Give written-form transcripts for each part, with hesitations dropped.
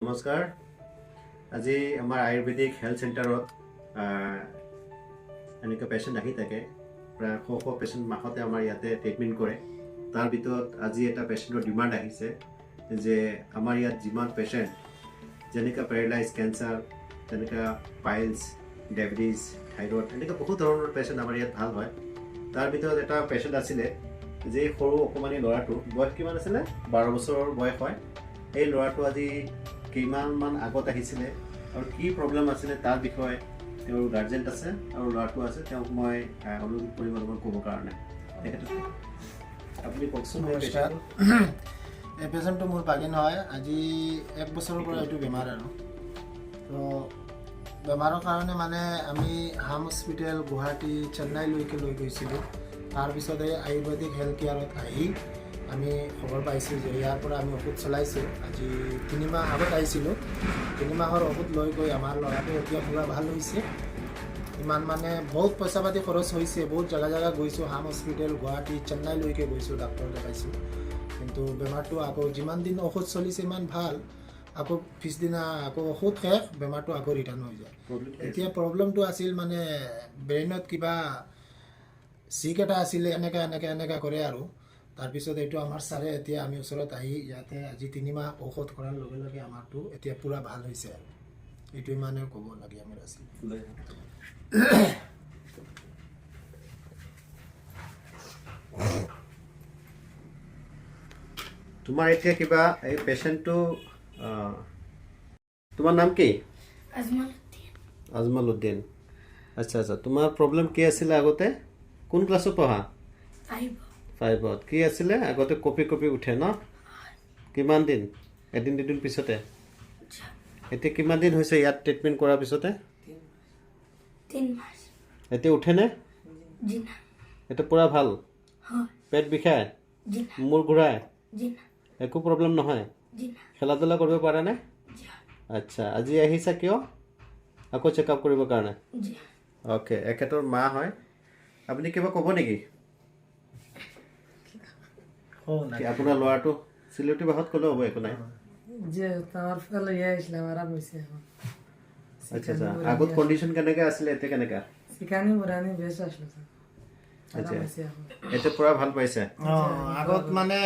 নমস্কাৰ। আজি আমাৰ আয়ুৰ্বেদিক হেল্থ চেণ্টাৰত এনেকৈ পেচেণ্ট আহি থাকে। প্ৰায় শ পেচেণ্ট মাহতে আমাৰ ইয়াতে ট্ৰিটমেণ্ট কৰে। তাৰ ভিতৰত আজি এটা পেচেণ্টৰ ডিমাণ্ড আহিছে যে আমাৰ ইয়াত যিমান পেচেণ্ট যেনেকৈ পেৰালাইজ, কেঞ্চাৰ, তেনেকৈ পাইলছ, ডায়েবেটিছ, থাইৰয়ড, এনেকৈ বহুত ধৰণৰ পেচেণ্ট আমাৰ ইয়াত ভাল হয়। তাৰ ভিতৰত এটা পেচেণ্ট আছিলে যে সৰু অকণমানি ল'ৰাটো, বয়স কিমান আছিলে? 12 বছৰৰ বয়স হয়। এই ল'ৰাটো আজি কিমানমান আগত আহিছিলে আৰু কি প্ৰব্লেম আছিলে তাৰ বিষয়ে তেওঁৰ গাৰ্জেণ্ট আছে আৰু ল'ৰাটো আছে, তেওঁক মই অনুৰোধ কৰিম অলপমান ক'বৰ কাৰণে। আপুনি কওকচোন। এই পেচেণ্টটো মোৰ ভাগিন হয়। আজি 1 বছৰৰ পৰা এইটো বেমাৰ আৰু তো বেমাৰৰ কাৰণে মানে আমি হাম হস্পিটেল, গুৱাহাটী, চেন্নাইলৈকে লৈ গৈছিলোঁ। তাৰপিছতে আয়ুৰ্বেদিক হেল্থ কেয়াৰত আহি আমি খবৰ পাইছোঁ যে ইয়াৰ পৰা আমি ঔষধ চলাইছোঁ। আজি 3 মাহ আগত আহিছিলোঁ। 3 মাহৰ ঔষধ লৈ গৈ আমাৰ ল'ৰাটো এতিয়া পূৰা ভাল হৈছে। ইমান মানে বহুত পইচা পাতি খৰচ হৈছে, বহুত জেগা গৈছোঁ, হাম হস্পিটেল, গুৱাহাটী, চেন্নাইলৈকে গৈছোঁ, ডাক্তৰ দেখাইছোঁ। কিন্তু বেমাৰটো আকৌ যিমান দিন ঔষধ চলিছে ইমান ভাল, আকৌ পিছদিনা আকৌ ঔষধ শেষ, বেমাৰটো আকৌ ৰিটাৰ্ণ হৈ যায়। এতিয়া প্ৰব্লেমটো আছিল মানে ব্ৰেইনত কিবা চিক এটা আছিলে, এনেকা কৰে আৰু তাৰপিছত এইটো আমাৰ ছাৰে এতিয়া আমি ওচৰত আহি ইয়াতে আজি 3 মাহ ঔষধ কৰাৰ লগে লগে আমাৰটো এতিয়া পূৰা ভাল হৈছে আৰু এইটো ইমানে ক'ব লাগে আমাৰ আছিল। তোমাৰ এতিয়া কিবা এই পেচেণ্টটো, তোমাৰ নাম কি? আজমল উদ্দিন। আচ্ছা। তোমাৰ প্ৰব্লেম কি আছিলে আগতে? কোন ক্লাছত পঢ়া? 5ত। কি আছিলে আগতে? কপি উঠে ন? কিমান দিন? এদিন দুদিন পিছতে? এতিয়া কিমান দিন হৈছে ইয়াত ট্ৰিটমেণ্ট কৰাৰ পিছতে? 3 মাস। এতিয়া উঠেনে? জি না। এতিয়া পূৰা ভাল? হয়। পেট বিষায়? জি না। মূৰ ঘূৰায়? জি না। একো প্ৰব্লেম নহয়? জি না। খেলা ধূলা কৰিব পাৰেনে? জি। আচ্ছা। আজি আহিছা কিয়? আকৌ চেকআপ কৰিবৰ কাৰণে? জি। অ'কে। এখেতৰ মা হয়। আপুনি কিবা ক'ব নেকি? আপোনাৰ ল'ৰাটো চিলটি বাহত ক'লেও হ'ব, একো নাই। যে তাৰ ফালে আহিছিলাম আৰাম হৈছে। আচ্ছা। আগত কণ্ডিশ্যন কেনেকৈ আছিলে, এতিয়া কেনেকা? চিকানি বুঢ়ানি বেছ আসলো। আচ্ছা। এতিয়া পূৰা ভাল পাইছে? আগত মানে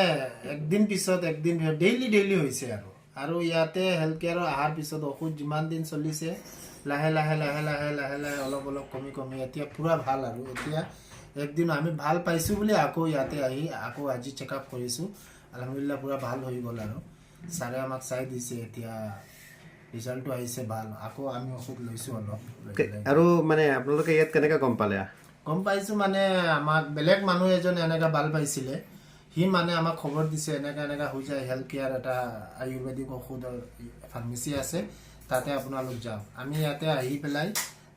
একদিন পিছত একদিন ডেইলি হৈছে আৰু ইয়াতে হেল্থ কেয়াৰৰ অহাৰ পিছত ঔষধ যিমান দিন চলিছে লাহে লাহে অলপ কমি এতিয়া পূৰা ভাল আৰু এতিয়া একদিন আমি ভাল পাইছোঁ বুলি আকৌ ইয়াতে আহি আকৌ আজি চেকআপ কৰিছোঁ। আলহামদুলিল্লাহ পূৰা ভাল হৈ গ'ল আৰু ছাৰে আমাক চাই দিছে, এতিয়া ৰিজাল্টটো আহিছে ভাল। আকৌ আমি ঔষধ লৈছোঁ অলপ। আৰু মানে আপোনালোকে ইয়াত কেনেকৈ গম পালে? গম পাইছোঁ মানে আমাক বেলেগ মানুহ এজন এনেকৈ ভাল পাইছিলে, সি মানে আমাক খবৰ দিছে এনেকা হৈ যায়, হেল্থ কেয়াৰ এটা আয়ুৰ্বেদিক ঔষধৰ ফাৰ্মেচী আছে, তাতে আপোনালোক যাওক। আমি ইয়াতে আহি পেলাই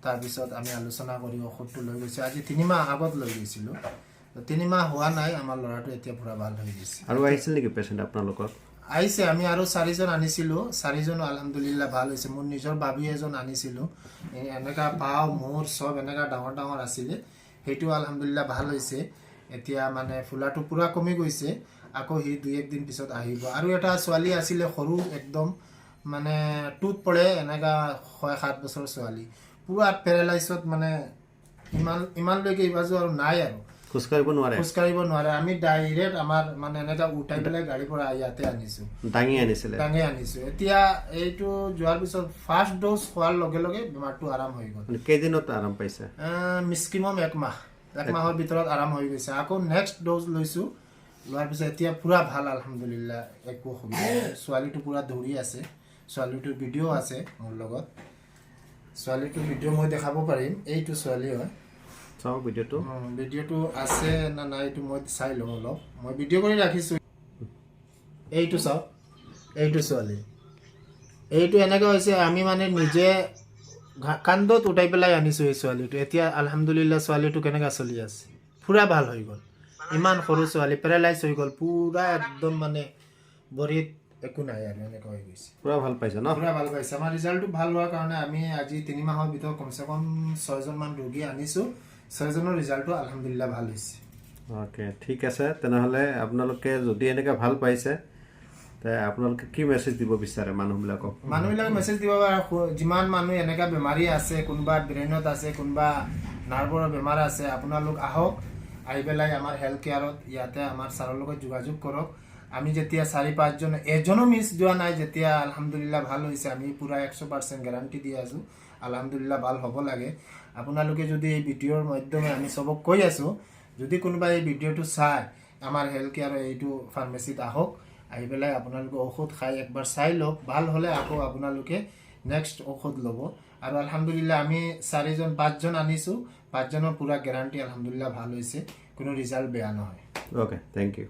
তাৰপিছত আমি আলোচনা কৰি ঔষধটো লৈ গৈছোঁ। আজি 3 মাহ আগত লৈ গৈছিলোঁ। 3 মাহ হোৱা নাই, আমাৰ ল'ৰাটো এতিয়া পূৰা ভাল হৈ গৈছে। আৰু আহিছিল নেকি পেচেণ্ট আপোনালোকৰ? আহিছে। আমি আৰু 4জন আনিছিলোঁ, 4জনো আলহামদুলিল্লাহ ভাল হৈছে। মোৰ নিজৰ বাবি এজন আনিছিলোঁ, এনেকা পাও মূৰ চব এনেকা ডাঙৰ আছিলে, সেইটো আলহামদুলিল্লাহ ভাল হৈছে। এতিয়া মানে ফুলাটো পূৰা কমি গৈছে। আকৌ সি 2-1 দিন পিছত আহিব। আৰু এটা ছোৱালী আছিলে সৰু একদম, মানে টুত পৰে, এনেকা 6-7 বছৰ ছোৱালী, পূৰা পেৰালাইজত, মানে ইমানলৈকে ইবাজু আৰু নাই আৰু খোজকাঢ়িব নোৱাৰে। আমি ডাইৰেক্ট আমাৰ মানে এনেকা উঠাই পেলাই গাড়ীৰ পৰা ইয়াতে আনিছোঁ, দাঙি আনিছোঁ। এতিয়া এইটো যোৱাৰ পিছত ফাৰ্ষ্ট ড'জ খোৱাৰ লগে লগে বেমাৰটো আৰাম হৈ গ'ল। কেইদিনত আৰাম পাইছে? মিনিমাম 1 মাহ। 1 মাহৰ ভিতৰত আৰাম হৈ গৈছে। আকৌ নেক্সট ড'জ লৈছোঁ, লোৱাৰ পিছত এতিয়া পূৰা ভাল আলহামদুলিল্লাহ, একো অসুবিধা নাই। ছোৱালীটো পূৰা দৌৰি আছে। ছোৱালীটোৰ ভিডিঅ' আছে মোৰ লগত। ছোৱালীটোৰ ভিডিঅ' মই দেখাব পাৰিম। এইটো ছোৱালী হয়। চাওঁ ভিডিঅ'টো আছে না নাই এইটো মই চাই লওঁ অলপ। মই ভিডিঅ' কৰি ৰাখিছোঁ। এইটো চাওক, এইটো ছোৱালী। এইটো এনেকৈ হৈছে, আমি মানে নিজে কান্দত উঠাই পেলাই আনিছোঁ এই ছোৱালীটো। এতিয়া আলহামদুলিল্লাহ ছোৱালীটো কেনেকৈ চলি আছে, পূৰা ভাল হৈ গ'ল। ইমান সৰু ছোৱালী, পেৰালাইজ হৈ গ'ল পূৰা একদম, মানে ভৰিত একো নাই আৰু এনেকুৱা হৈ গৈছে। পূৰা ভাল পাইছে ন? পূৰা ভাল পাইছে। আমাৰ ৰিজাল্টটো ভাল হোৱাৰ কাৰণে আমি আজি 3 মাহৰ ভিতৰত কমচে কম 6জনমান ৰোগী আনিছোঁ। 6জনৰ ৰিজাল্টটো আলহামদুলিল্লাহ ভাল হৈছে। অ'কে, ঠিক আছে। তেনেহ'লে আপোনালোকে যদি এনেকৈ ভাল পাইছে আপোনালোকে কি মেছেজ দিব বিচাৰে মানুহবিলাকক মানুহবিলাকে মেছেজ দিব পাৰে যিমান মানুহ এনেকা বেমাৰী আছে কোনোবা ব্ৰেইনত আছে কোনোবা নাৰ্ভৰ বেমাৰ আছে আপোনালোক আহক আহি পেলাই আমাৰ হেল্থ কেয়াৰত ইয়াতে আমাৰ ছাৰৰ লগত যোগাযোগ কৰক আমি যেতিয়া 4-5জন এজনো মিছ যোৱা নাই যেতিয়া আলহামদুলিল্লাহ ভাল হৈছে আমি পুৰা 100% গ্যাৰাণ্টি দি আছো আলহামদুলিল্লাহ ভাল হ'ব লাগে আপোনালোকে যদি এই ভিডিঅ'ৰ মাধ্যমে আমি সবক কৈ আছো যদি কোনোবা এই ভিডিঅ'টো চাই আমাৰ হেল্থ কেয়াৰৰ এইটো ফাৰ্মেচিত আহক আহি পেলাই আপোনালোকে ঔষধ খাই একবাৰ চাই লওক ভাল হ'লে আকৌ আপোনালোকে নেক্সট ঔষধ ল'ব আৰু আলহামদুলিল্লাহ আমি 5জন আনিছোঁ 5জনৰ পুৰা গ্যাৰাণ্টি আলহামদুলিল্লাহ ভাল হৈছে কোনো ৰিজাল্ট বেয়া নহয় অ'কে থেংক ইউ